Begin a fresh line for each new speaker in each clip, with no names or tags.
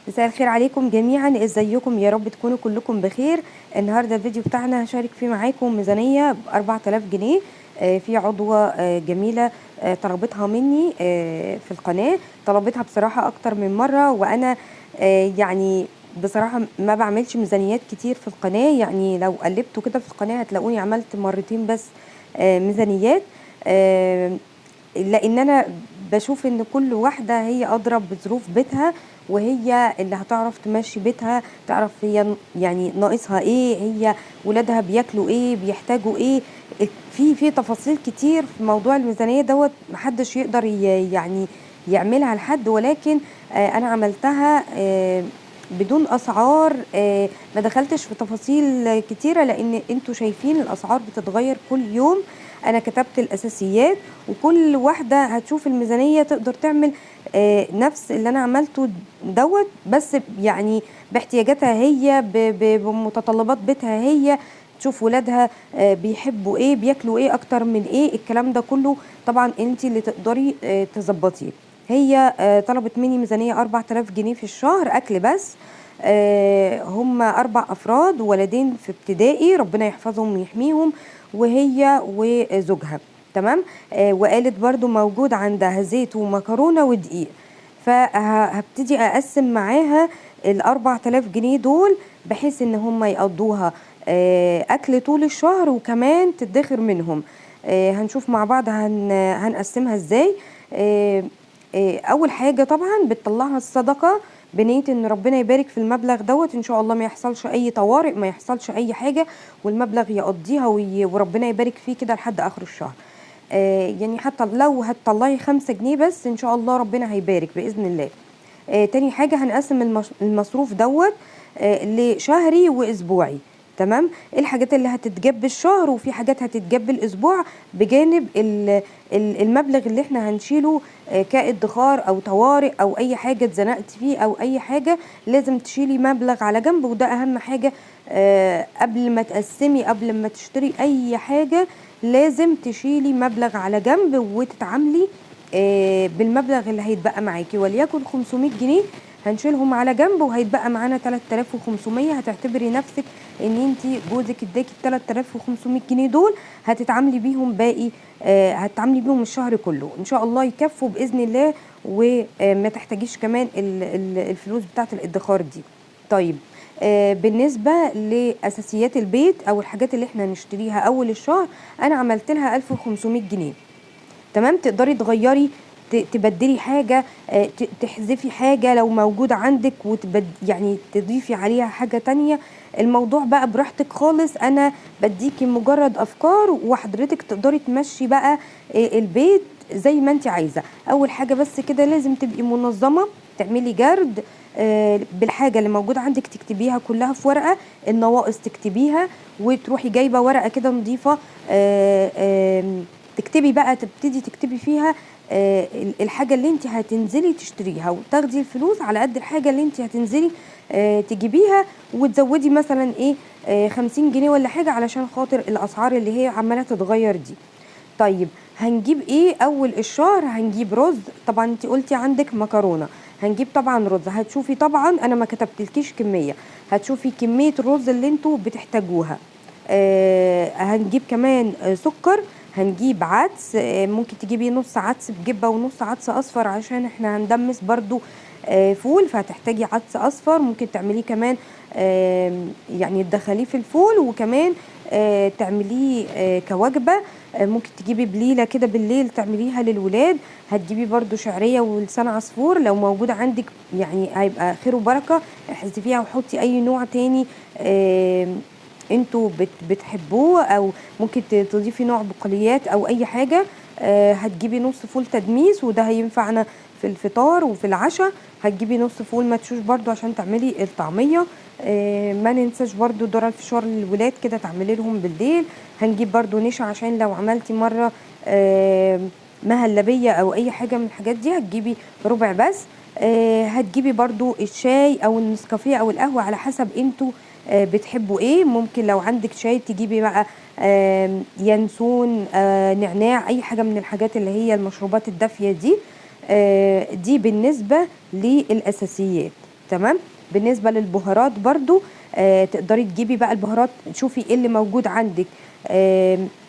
مساء الخير عليكم جميعا، ازيكم؟ يا رب تكونوا كلكم بخير. النهارده الفيديو بتاعنا هشارك فيه معاكم ميزانيه ب 4000 جنيه. في عضوه جميله طلبتها مني في القناه. طلبتها بصراحه اكتر من مره، وانا يعني بصراحه ما بعملش ميزانيات كتير في القناه. يعني لو قلبتوا كده في القناه هتلاقوني عملت مرتين بس ميزانيات. لان انا بشوف ان كل واحده هي ادرى بظروف بيتها، وهي اللي هتعرف تمشي بيتها، تعرف هي يعني ناقصها ايه، هي ولادها بياكلوا ايه، بيحتاجوا ايه. في تفاصيل كتير في موضوع الميزانيه دوت محدش يقدر يعني يعملها لحد، ولكن انا عملتها بدون اسعار. ما دخلتش في تفاصيل كتيره لان انتوا شايفين الاسعار بتتغير كل يوم. انا كتبت الاساسيات، وكل واحده هتشوف الميزانيه تقدر تعمل نفس اللي انا عملته دوت، بس يعني باحتياجاتها هي، بمتطلبات بيتها هي. تشوف ولادها بيحبوا ايه، بياكلوا ايه اكتر من ايه، الكلام ده كله طبعا انت اللي تقدري تظبطيه. هي طلبت مني ميزانيه 4000 جنيه في الشهر اكل بس. هم 4 افراد، ولدين في ابتدائي، ربنا يحفظهم ويحميهم، وهي وزوجها. تمام. وقالت برضو موجود عندها زيت ومكرونه ودقيق. فهبتدي اقسم معاها ال4000 جنيه دول، بحيث ان هم يقضوها اكل طول الشهر، وكمان تدخر منهم. هنشوف مع بعض هنقسمها ازاي. اول حاجه طبعا بتطلعها الصدقه بنيه ان ربنا يبارك في المبلغ دوت، ان شاء الله ما يحصلش اي طوارئ، ما يحصلش اي حاجه، والمبلغ يقضيها وربنا يبارك فيه كده لحد اخر الشهر. يعني حتى لو هتطلعي 5 جنيه بس ان شاء الله ربنا هيبارك باذن الله. تاني حاجه هنقسم المصروف دوت لشهري واسبوعي. تمام. ايه الحاجات اللي هتتجاب بالشهر، وفي حاجات هتتجاب بالاسبوع، بجانب المبلغ اللي احنا هنشيله كادخار او طوارئ او اي حاجه اتزنقت فيه او اي حاجه. لازم تشيلي مبلغ على جنب، وده اهم حاجه. قبل ما تقسمي، قبل ما تشتري اي حاجه، لازم تشيلي مبلغ على جنب وتتعاملي بالمبلغ اللي هيتبقى معاكي. وليكن 500 جنيه هنشيلهم على جنب، وهيتبقى معانا 3500. هتعتبري نفسك ان انت جوزك اداكي 3500 جنيه دول، هتتعاملي بيهم باقي هتتعاملي بيهم الشهر كله، ان شاء الله يكفوا باذن الله، وما تحتاجيش كمان الفلوس بتاعه الادخار دي. طيب، بالنسبه لاساسيات البيت او الحاجات اللي احنا نشتريها اول الشهر، انا عملت لها 1500 جنيه. تمام. تقدري تغيري، تبدلي حاجة، تحذفي حاجة لو موجودة عندك، يعني تضيفي عليها حاجة تانية. الموضوع بقى براحتك خالص، انا بديكي مجرد افكار، وحضرتك تقدري تمشي بقى البيت زي ما انت عايزة. اول حاجة بس كده لازم تبقي منظمة، تعملي جرد بالحاجة اللي موجودة عندك، تكتبيها كلها في ورقة، النواقص تكتبيها، وتروحي جايبة ورقة كده نظيفة، تكتبي بقى، تبتدي تكتبي فيها الحاجة اللي انت هتنزلي تشتريها، وتاخدي الفلوس على قد الحاجة اللي انت هتنزلي تجيبيها، وتزودي مثلا ايه 50 جنيه ولا حاجة، علشان خاطر الأسعار اللي هي عمالة تتغير دي. طيب، هنجيب ايه اول الشهر؟ هنجيب رز. طبعا انت قلتي عندك مكرونه، هنجيب طبعا رز. هتشوفي طبعا انا ما كتبتلكيش كميه، هتشوفي كميه الرز اللي انتوا بتحتاجوها. هنجيب كمان سكر، هنجيب عدس. ممكن تجيبي نص عدس بجبه ونص عدس اصفر، عشان احنا هندمس برضو فول، فهتحتاجي عدس اصفر. ممكن تعمليه كمان يعني تدخليه في الفول، وكمان تعمليه كوجبه. ممكن تجيبي بليله كده بالليل تعمليها للولاد. هتجيبي برضو شعريه ولسان عصفور لو موجوده عندك، يعني هيبقى خير وبركه. احذفيها وحطي اي نوع تاني انتوا بتحبوه، او ممكن تضيفي نوع بقوليات او اي حاجه. هتجيبي نص فول تدميس، وده هينفعنا في الفطار وفي العشاء. هتجيبي نص فول مدشوش برضو عشان تعملي الطعميه. ما ننساش برضو ذره الفشار للولاد كده تعملي لهم بالليل. هنجيب برضو نشا، عشان لو عملتي مره مهلبيه او اي حاجه من الحاجات دي هتجيبي ربع بس. هتجيبي برضو الشاي او النسكافيه او القهوه على حسب انتوا بتحبوا ايه. ممكن لو عندك شاي تجيبي بقى ينسون، نعناع، اي حاجه من الحاجات اللي هي المشروبات الدافيه دي. دي بالنسبه للاساسيات. تمام. بالنسبة للبهارات برضو تقدري تجيبي بقى البهارات، شوفي ايه اللي موجود عندك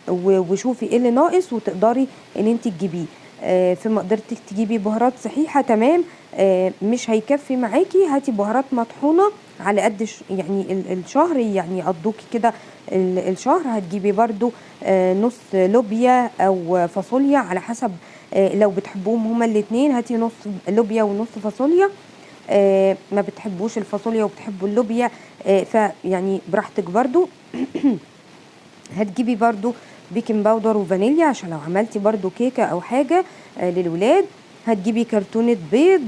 وشوفي ايه اللي ناقص وتقدري ان انت تجيبيه. في مقدرتك تجيبي بهارات صحيحة تمام. مش هيكفي معاكي، هاتي بهارات مطحونة على قد يعني الشهر، يعني قضوكي كده الشهر. هتجيبي برضو نص لوبيا او فاصوليا على حسب، لو بتحبوهم هما الاتنين هاتي نص لوبيا ونص فاصوليا. ما بتحبوش الفاصوليا وبتحبوا اللوبيا فيعني براحتك برضو. هتجيبي برضو بيكنج باودر وفانيليا عشان لو عملتي برضو كيكة او حاجة للولاد. هتجيبي كرتونة بيض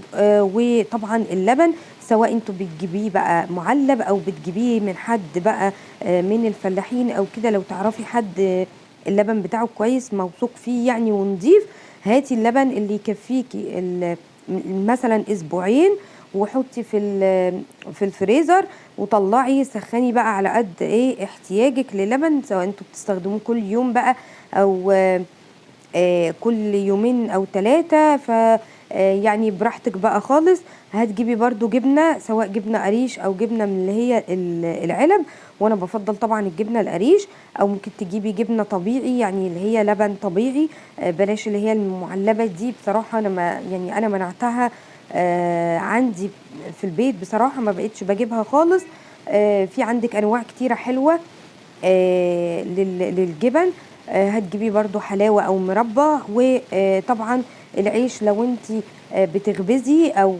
وطبعا اللبن، سواء انتوا بتجيبيه بقى معلب او بتجيبيه من حد بقى من الفلاحين او كده. لو تعرفي حد اللبن بتاعه كويس موثوق فيه يعني ونضيف، هاتي اللبن اللي يكفيكي مثلا اسبوعين، وحطي في الفريزر وطلعي سخني بقى على قد ايه احتياجك للبن، سواء انتوا بتستخدموه كل يوم بقى او كل يومين او 3. ف يعني براحتك بقى خالص. هتجيبي برضو جبنة، سواء جبنة قريش او جبنة من اللي هي العلب، وانا بفضل طبعا الجبنة القريش، او ممكن تجيبي جبنة طبيعي يعني اللي هي لبن طبيعي. بلاش اللي هي المعلبة دي بصراحة. انا ما يعني انا منعتها عندي في البيت بصراحة، ما بقتش بجيبها خالص. في عندك انواع كتيرة حلوة للجبن. هتجيبي برضو حلاوة او مربى. وطبعا العيش لو انت بتخبزي او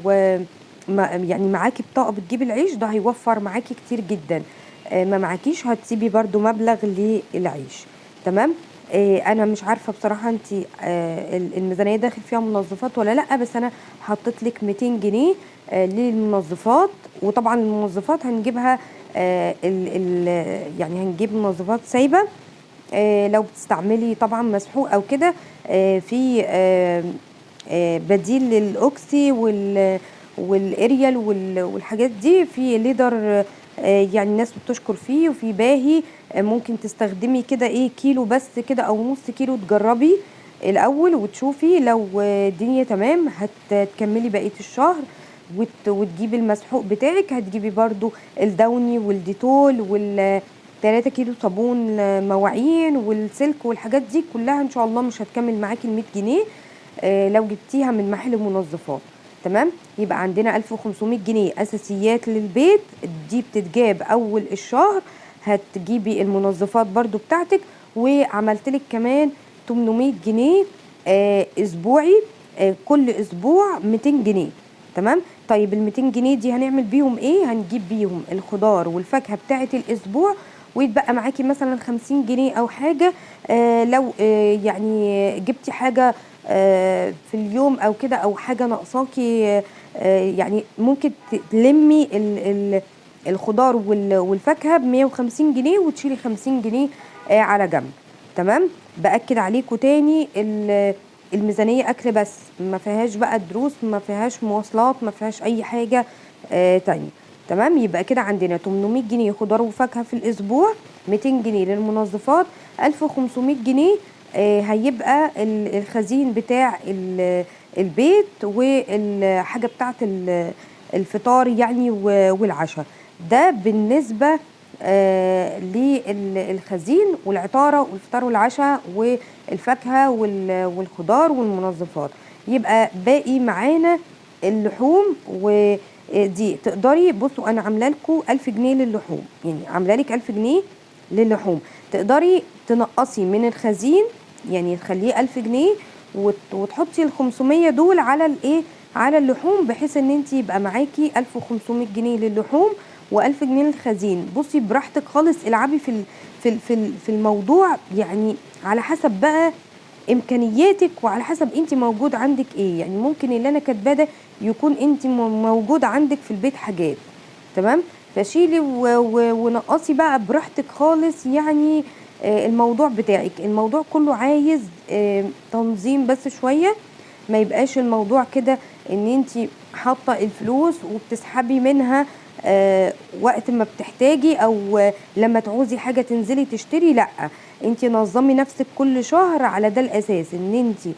يعني معاكي بطاقة بتجيبي العيش، ده هيوفر معاكي كتير جدا. ما معاكيش هتسيبي برضو مبلغ للعيش. تمام. انا مش عارفة بصراحة انت الميزانية داخل فيها منظفات ولا لا، بس انا حطيت لك 200 جنيه للمنظفات. وطبعا المنظفات هنجيبها يعني هنجيب منظفات سايبة. لو بتستعملي طبعا مسحوق او كده في بديل للاوكسي والاريال والحاجات دي، في ليدر يعني الناس بتشكر فيه، وفي باهي ممكن تستخدمي كده ايه كيلو بس كده او نص كيلو، تجربي الاول وتشوفي لو الدنيا تمام هتكملي بقية الشهر وتجيبي المسحوق بتاعك. هتجيبي برضو الدوني والديتول 3 كيلو صابون مواعين والسلك والحاجات دي كلها، ان شاء الله مش هتكمل معاكي ال 100 جنيه لو جبتيها من محل منظفات. تمام. يبقى عندنا 1500 جنيه اساسيات للبيت، دي بتتجاب اول الشهر. هتجيبي المنظفات برضو بتاعتك، وعملتلك كمان 800 جنيه اسبوعي، كل اسبوع 200 جنيه. تمام. طيب ال 200 جنيه دي هنعمل بيهم ايه؟ هنجيب بيهم الخضار والفاكهه بتاعه الاسبوع، ويتبقى معاكي مثلا 50 جنيه او حاجه. لو يعني جبتي حاجه في اليوم او كده، او حاجه ناقصاكي يعني ممكن تلمي الخضار والفاكهه ب 150 جنيه وتشيلي 50 جنيه على جنب. تمام. باكد عليكم تاني الميزانيه اكل بس، ما فيهاش بقى دروس، ما فيهاش مواصلات، ما فيهاش اي حاجه تانية. تمام. يبقى كده عندنا 800 جنيه خضار وفاكهه في الاسبوع، 200 جنيه للمنظفات، 1500 جنيه هيبقى الخزين بتاع البيت والحاجه بتاعه الفطار يعني والعشاء. ده بالنسبه للخزين والعطاره والفطار والعشاء والفاكهه والخضار والمنظفات. يبقى باقي معانا اللحوم، ودي تقدري بصوا انا عامله لكم 1000 جنيه للحوم، يعني عامله لك 1000 جنيه للحوم. تقدري تنقصي من الخزين يعني تخليه 1000 جنيه وتحطي ال 500 دول على الايه، على اللحوم، بحيث ان انت يبقى معاكي 1500 جنيه للحوم و1000 جنيه للخزين. بصي براحتك خالص، العبي في الموضوع، يعني على حسب بقى امكانياتك وعلى حسب انت موجود عندك ايه. يعني ممكن اللي انا كاتباه ده يكون انت موجود عندك في البيت حاجات. تمام. فشيلي ونقصي بقى براحتك خالص. يعني الموضوع بتاعك، الموضوع كله عايز تنظيم بس شوية. ما يبقاش الموضوع كده ان انت حاطه الفلوس وبتسحبي منها وقت ما بتحتاجي او لما تعوزي حاجه تنزلي تشتري. لا، انت نظمي نفسك كل شهر على ده الاساس، ان انت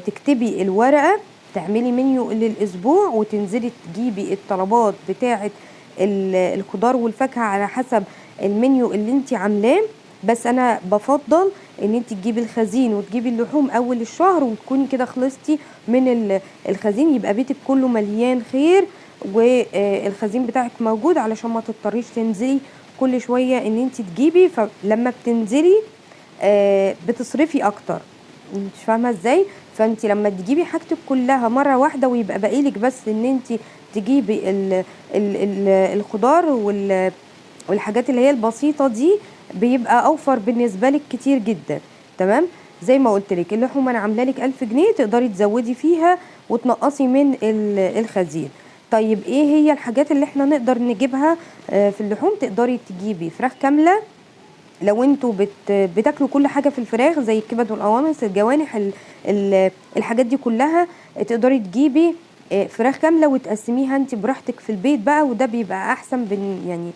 تكتبي الورقه تعملي منيو للاسبوع وتنزلي تجيبي الطلبات بتاعه الخضار والفاكهه على حسب المنيو اللي انت عاملاه. بس انا بفضل ان انت تجيبي الخزين وتجيبي اللحوم اول الشهر، وتكوني كده خلصتي من الخزين، يبقى بيتك كله مليان خير والخزين بتاعك موجود، علشان ما تضطريش تنزلي كل شويه ان انت تجيبي. فلما بتنزلي بتصرفي اكتر، مش فاهمه ازاي؟ فانت لما تجيبي حاجتك كلها مره واحده ويبقى باقيلك بس ان انت تجيبي الخضار والحاجات اللي هي البسيطه دي، بيبقى اوفر بالنسبه لك كتير جدا. تمام. زي ما قلت لك اللحوم انا عامله لك 1000 جنيه تقدري تزودي فيها وتنقصي من الخزين. طيب ايه هي الحاجات اللي احنا نقدر نجيبها في اللحوم؟ تقدري تجيبي فراخ كامله لو انتوا بتاكلوا كل حاجه في الفراخ، زي الكبد والقوانص الجوانح الحاجات دي كلها. تقدري تجيبي فراخ كامله وتقسميها انت براحتك في البيت بقى، وده بيبقى احسن يعني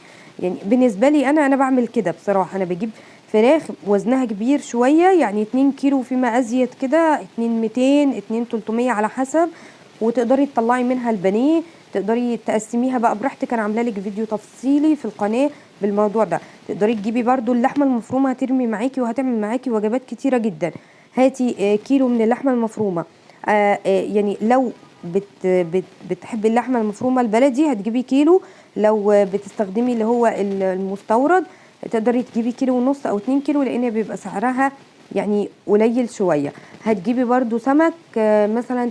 بالنسبه لي انا بعمل كده بصراحه. انا بجيب فراخ وزنها كبير شويه، يعني 2 كيلو فيما ازيد كده، 2 200 2 300 على حسب، وتقدري تطلعي منها البانيه. تقدري تقسميها بقى براحتك، انا عامله لك فيديو تفصيلي في القناه بالموضوع ده. تقدري تجيبي برضو اللحمه المفرومه، هترمي معاكي وهتعمل معاكي وجبات كتيره جدا. هاتي كيلو من اللحمه المفرومه. يعني لو بتحبي اللحمه المفرومه البلدي هتجيبي كيلو، لو بتستخدمي اللي هو المستورد تقدري تجيبي كيلو ونص او 2 كيلو، لان بيبقى سعرها يعني قليل شويه. هتجيبي برضو سمك مثلا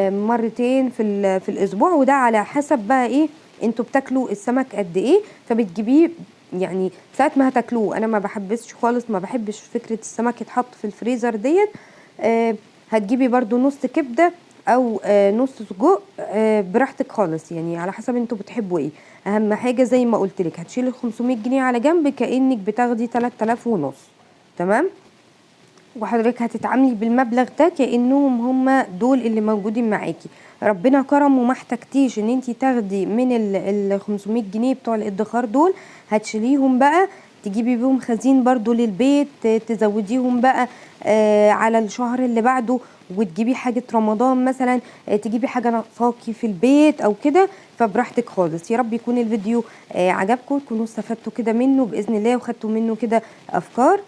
مرتين في الاسبوع، وده على حسب بقى ايه انتوا بتاكلوا السمك قد ايه، فبتجيبيه يعني ساعه ما هتاكلوه. انا ما بحبش خالص، ما بحبش فكره السمك يتحط في الفريزر ديت. هتجيبي برضو نص كبده او نص سجق براحتك خالص، يعني على حسب انتوا بتحبوا ايه. اهم حاجه زي ما قلت لك هتشيلي ال 500 جنيه على جنب كانك بتاخدي 3000 ونص. تمام. وحضرتك هتتعاملي بالمبلغ ده كانهم هم دول اللي موجودين معاكي. ربنا كرم وما احتجتيش ان انتي تاخدي من ال 500 جنيه بتوع الادخار دول، هتشيليهم بقى تجيبي بيهم خزين برضو للبيت، تزوديهم بقى على الشهر اللي بعده، وتجيبي حاجة رمضان مثلا، تجيبي حاجة ناقصاكي في البيت او كده، فبراحتك خالص. يا رب يكون الفيديو عجبكم، تكونوا استفدتوا كده منه بإذن الله وخدتوا منه كده افكار.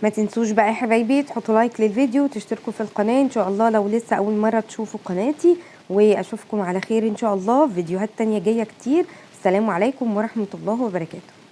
ما تنسوش بقى يا حبايبي تحطوا لايك للفيديو وتشتركوا في القناة ان شاء الله لو لسه اول مرة تشوفوا قناتي، واشوفكم على خير ان شاء الله في فيديوهات تانية جاية كتير. السلام عليكم ورحمة الله وبركاته.